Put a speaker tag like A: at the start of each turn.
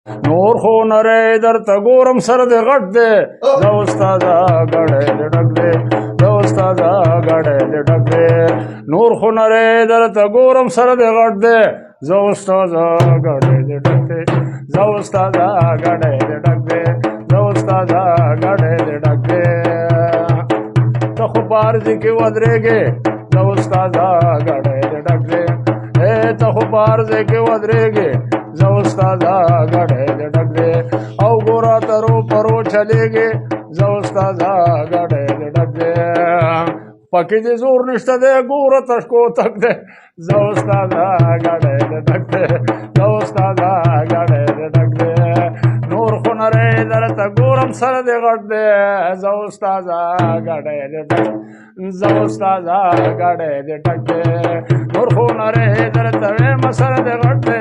A: نور خو نری درته ګورم سر دې غټ دی زه استاده ګړی دې ډک دی زه استاده ګړی دې ډک دی نور خو نری درته ګورم سر دې غټ دی زه استاده ګړی دې ډک دی زه استاده ګړی دې ډک دی زه استاده ګړی دې ډک دی ته خو په عرضې کې ودرېږې زه استاده ګړی دې ډک دی ته خو په عرضې کې ودرېږې زه استاده ګړی دې ډک دی او ګوره ترو پرو چلېږې زه استاده ګړی دې ډک دی پکې دې زور نشته دی ګوره تشکو تک دی زه استاده ګړی دې ډک دی زه استاده ګړی دې ډک دی نور خو نری درته ګورم سر دې غټ دی زه استاده ګړی دې ډک زه استاده ګړی دې ډک دی نور خو نری درته ویم سر دې غټ دی